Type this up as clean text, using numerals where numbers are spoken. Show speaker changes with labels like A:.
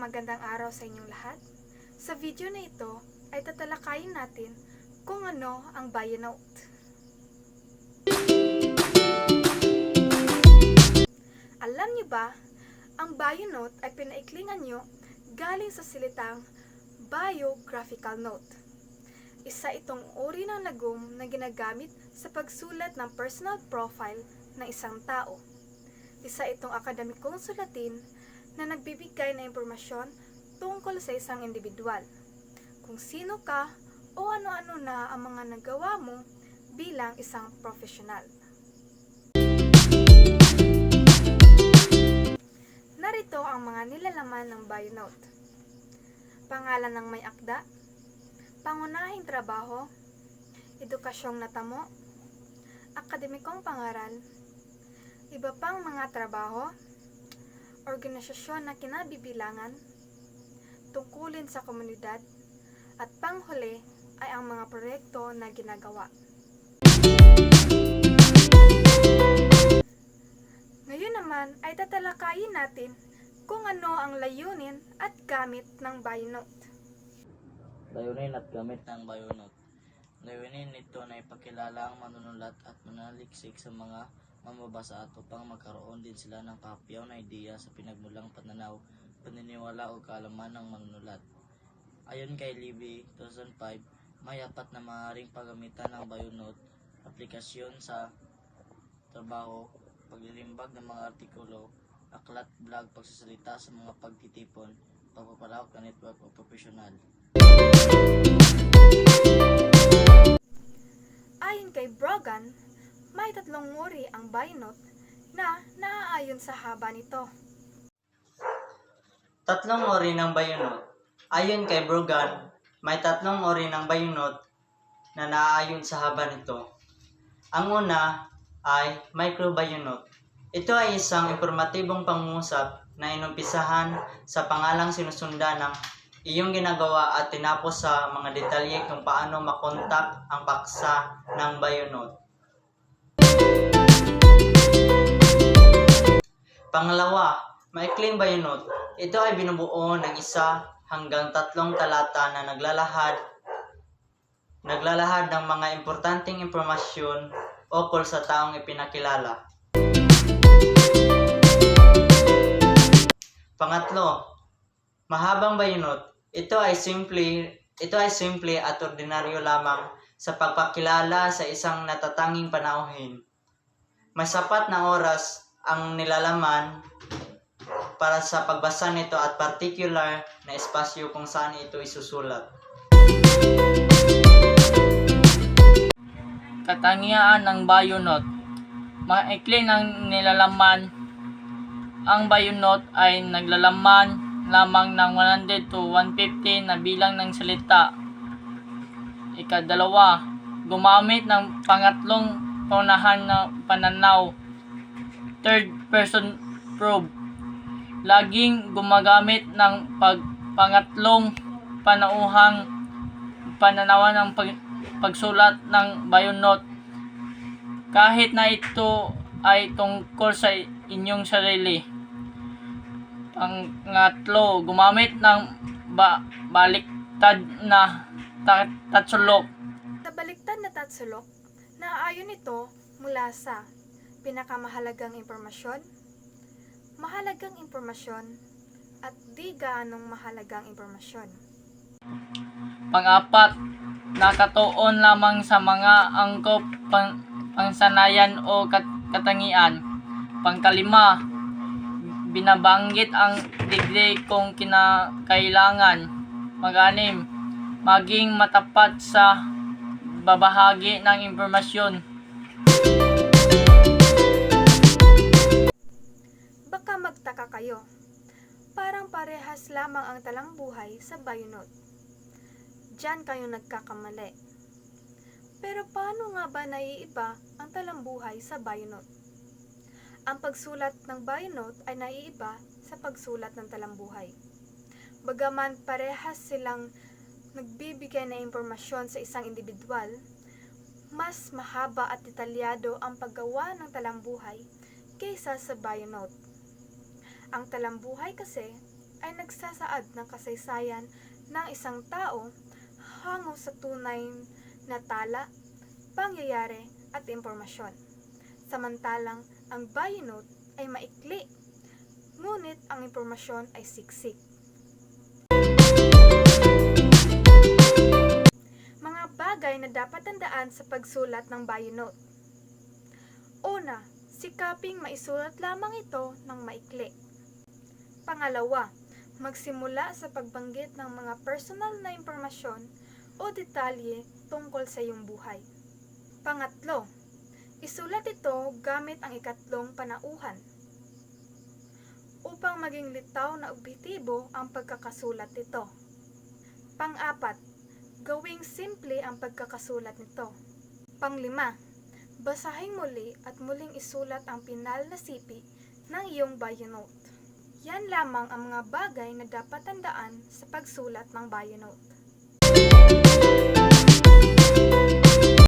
A: Magandang araw sa inyong lahat. Sa video na ito ay tatalakayin natin kung ano ang bio note. Alam niyo ba, ang bio note ay pinaiklingan nyo galing sa salitang biographical note. Isa itong uri ng lagom na ginagamit sa pagsulat ng personal profile ng isang tao. Isa itong akademikong sulatin na nagbibigay ng impormasyon tungkol sa isang individual, kung sino ka o ano-ano na ang mga nagawa mo bilang isang profesional. Narito ang mga nilalaman ng bio note. Pangalan ng may akda, pangunahing trabaho, edukasyong natamo, akademikong pangaral, iba pang mga trabaho, organisasyon na kinabibilangan, tungkulin sa komunidad, at panghuli ay ang mga proyekto na ginagawa. Ngayon naman ay tatalakayin natin kung ano ang layunin at gamit ng bio note.
B: Layunin at gamit ng bio note. Layunin nito na ipakilala ang manunulat at manaliksik sa mga mamabasa at upang magkaroon din sila ng kahapiyaw na ideya sa pinagmulang pananaw, paniniwala o kaalaman ng manunulat. Ayon kay Libby 2005, may apat na maaaring paggamitan ng bio note: aplikasyon sa trabaho, paglilimbag ng mga artikulo, aklat, blog, pagsasalita sa mga pagtitipon, pagpapalawak ng network o profesional.
A: Ayon kay Brogan, may tatlong uri ang bio note na naaayon sa haba nito.
C: Tatlong uri ng bio note. Ayon kay Brogan, may tatlong uri ng bio note na naaayon sa haba nito. Ang una ay micro bio note. Ito ay isang impormatibong pangungusap na inumpisahan sa pangalang sinusundan ng iyong ginagawa at tinapos sa mga detalye kung paano makontak ang paksa ng bio note. Pangalawa, maikling bio note. Ito ay binubuo ng 1 hanggang 3 talata na naglalahad ng mga importanteng impormasyon ukol sa taong ipinakilala. Pangatlo, mahabang bio note. Ito ay simple at ordinaryo lamang sa pagpakilala sa isang natatanging panauhin. May sapat na oras ang nilalaman para sa pagbasa nito at particular na espasyo kung saan ito isusulat.
D: Katangian ng bio note. Maikli ng nilalaman. Ang bio note ay naglalaman lamang ng 100 to 150 na bilang ng salita. Ikadalawa, gumamit ng pangatlong paunahan na pananaw, third person probe. Laging gumagamit ng pangatlong panauhang pananawan ng pagsulat ng bio note, kahit na ito ay tungkol sa inyong sarili. Pangatlo, gumamit ng baliktad na tatsulok.
A: Sa baliktad na tatsulok, naaayon ito mula sa pinakamahalagang impormasyon, mahalagang impormasyon, at di gaanong mahalagang impormasyon.
D: Pang-apat, nakatuon lamang sa mga angkop pangsanayan o katangian. Pangkalima, binabanggit ang degree kung kinakailangan. Pang-anim, maging matapat sa babahagi ng impormasyon.
A: Baka magtaka kayo, parang parehas lamang ang talambuhay sa bio note. Diyan kayo nagkakamali. Pero paano nga ba naiiba ang talambuhay sa bio note? Ang pagsulat ng bio note ay naiiba sa pagsulat ng talambuhay. Bagaman parehas silang nagbibigay ng impormasyon sa isang individual, mas mahaba at detalyado ang paggawa ng talambuhay kaysa sa bio note. Ang talambuhay kasi ay nagsasaad ng kasaysayan ng isang tao hango sa tunay na tala, pangyayari at impormasyon. Samantalang ang bio note ay maikli, ngunit ang impormasyon ay siksik. Mga bagay na dapat tandaan sa pagsulat ng bio note. Una, sikaping maisulat lamang ito ng maikli. Pangalawa, magsimula sa pagbanggit ng mga personal na impormasyon o detalye tungkol sa iyong buhay. Pangatlo, isulat ito gamit ang ikatlong panauhan upang maging litaw na objektibo ang pagkakasulat nito. Pang-apat, gawing simple ang pagkakasulat nito. Panglima, basahin muli at muling isulat ang pinal na sipi ng iyong bio note. Yan lamang ang mga bagay na dapat tandaan sa pagsulat ng bio note.